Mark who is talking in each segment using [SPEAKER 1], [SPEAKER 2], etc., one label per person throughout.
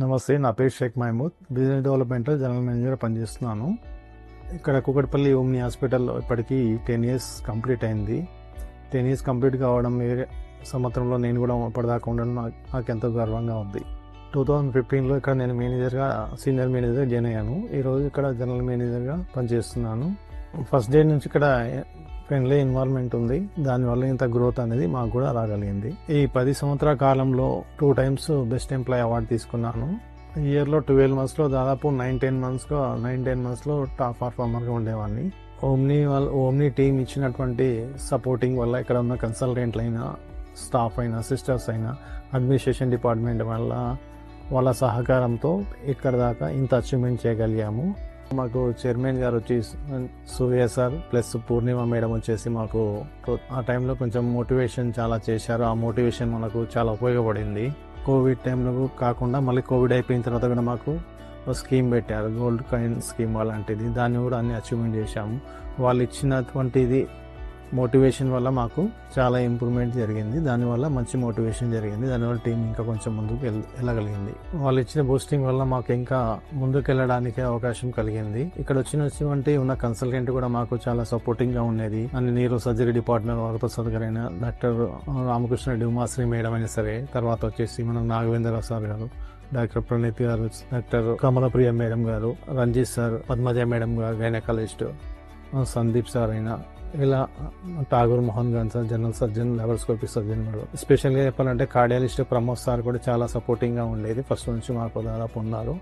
[SPEAKER 1] నమస్తే, నా పేరు షేక్ మహమూద్. బిజినెస్ డెవలప్మెంట్లో జనరల్ మేనేజర్గా పనిచేస్తున్నాను. ఇక్కడ కూకట్పల్లి ఓమ్ని హాస్పిటల్లో ఇప్పటికీ 10 years కంప్లీట్ అయింది. 10 years కంప్లీట్ కావడం వేరే సంవత్సరంలో నేను కూడా ఇప్పటిదాకా ఉండడం నాకు ఎంతో గర్వంగా ఉంది. 2015లో ఇక్కడ నేను సీనియర్ మేనేజర్గా జాయిన్ అయ్యాను. ఈరోజు ఇక్కడ జనరల్ మేనేజర్గా పనిచేస్తున్నాను. ఫస్ట్ డే నుంచి ఇక్కడ ఫ్రెండ్లీ ఎన్వైరన్మెంట్ ఉంది. దానివల్ల ఇంత గ్రోత్ అనేది మాకు కూడా రాగలిగింది. ఈ 10 సంవత్సరాల కాలంలో 2 times బెస్ట్ ఎంప్లాయీ అవార్డు తీసుకున్నాను. ఇయర్లో 12 monthsలో దాదాపు 9-10 monthsలో టాప్ పర్ఫార్మర్గా ఉండేవాడిని. ఓమ్ని టీం ఇచ్చినటువంటి సపోర్టింగ్ వల్ల ఇక్కడ ఉన్న కన్సల్టెంట్లు అయినా, స్టాఫ్ అయినా, సిస్టర్స్ అయినా, అడ్మినిస్ట్రేషన్ డిపార్ట్మెంట్ వల్ల వాళ్ళ సహకారంతో ఇక్కడ దాకా ఇంత అచీవ్మెంట్ చేయగలిగాము. మాకు చైర్మన్ గారు వచ్చి సూర్య సార్ ప్లస్ పూర్ణిమ మేడం వచ్చేసి మాకు ఆ టైంలో కొంచెం మోటివేషన్ చాలా చేశారు. ఆ మోటివేషన్ మనకు చాలా ఉపయోగపడింది. కోవిడ్ టైంలో కాకుండా మళ్ళీ కోవిడ్ అయిపోయిన తర్వాత కూడా మాకు స్కీమ్ పెట్టారు, గోల్డ్ కాయిన్ స్కీమ్ అలాంటిది. దాన్ని కూడా అన్ని అచీవ్మెంట్ చేశాము. వాళ్ళు ఇచ్చినటువంటిది మోటివేషన్ వల్ల మాకు చాలా ఇంప్రూవ్మెంట్ జరిగింది. దానివల్ల మంచి మోటివేషన్ జరిగింది. దానివల్ల టీం ఇంకా కొంచెం ముందుకు వెళ్ళగలిగింది. వాళ్ళు ఇచ్చిన బూస్టింగ్ వల్ల మాకు ఇంకా ముందుకు వెళ్ళడానికి అవకాశం కలిగింది. ఇక్కడ వచ్చినటువంటి ఉన్న కన్సల్టెంట్ కూడా మాకు చాలా సపోర్టింగ్గా ఉండేది. అన్ని న్యూరో సర్జరీ డిపార్ట్మెంట్ వరప్రసాద్ గారైనా, డాక్టర్ రామకృష్ణ ఉమాశ్రీ మేడం అయినా సరే, తర్వాత వచ్చేసి మన నాగవేంద్ర సార్ గారు, డాక్టర్ ప్రణీత్ గారు, డాక్టర్ కమలప్రియ మేడం గారు, రంజిత్ సార్, పద్మజ మేడం గారు గైనకాలజిస్ట్, సందీప్ సార్ అయినా, ఇలా ఠాగూర్ మోహన్ గాన్ sir general surgeon, laparoscopic surgeon గారు. స్పెషల్గా చెప్పాలంటే కార్డియాలజిస్ట్ ప్రమోద్ సార్ కూడా చాలా సపోర్టింగ్గా ఉండేది. ఫస్ట్ నుంచి మాకు దాదాపు ఉన్నారు.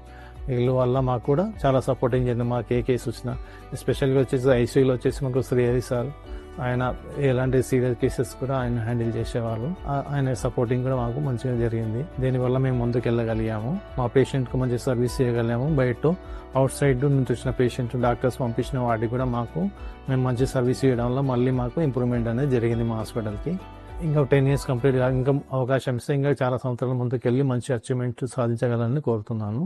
[SPEAKER 1] వీళ్ళ వల్ల మాకు కూడా చాలా సపోర్టింగ్ చేయండి. మాకు ఏ కేసు వచ్చినా, స్పెషల్గా వచ్చేసి ఐసీయూలో వచ్చేసి మాకు శ్రీహరి సార్, ఆయన ఎలాంటి సీరియస్ కేసెస్ కూడా ఆయన హ్యాండిల్ చేసేవాళ్ళు. ఆయన సపోర్టింగ్ కూడా మాకు మంచిగా జరిగింది. దీనివల్ల మేము ముందుకు వెళ్ళగలిగాము. మా పేషెంట్కి మంచి సర్వీస్ చేయగలిగాము. బయట అవుట్ సైడ్ నుంచి వచ్చిన పేషెంట్ డాక్టర్స్ పంపించిన వాటికి కూడా మేము మంచి సర్వీస్ చేయడం వల్ల మళ్ళీ మాకు ఇంప్రూవ్మెంట్ అనేది జరిగింది మా హాస్పిటల్కి. ఇంకా 10 years కంప్లీట్ ఇంకా అవకాశం ఇస్తే ఇంకా చాలా సంవత్సరాల ముందుకు వెళ్ళి మంచి అచీవ్మెంట్ సాధించగలని కోరుతున్నాను.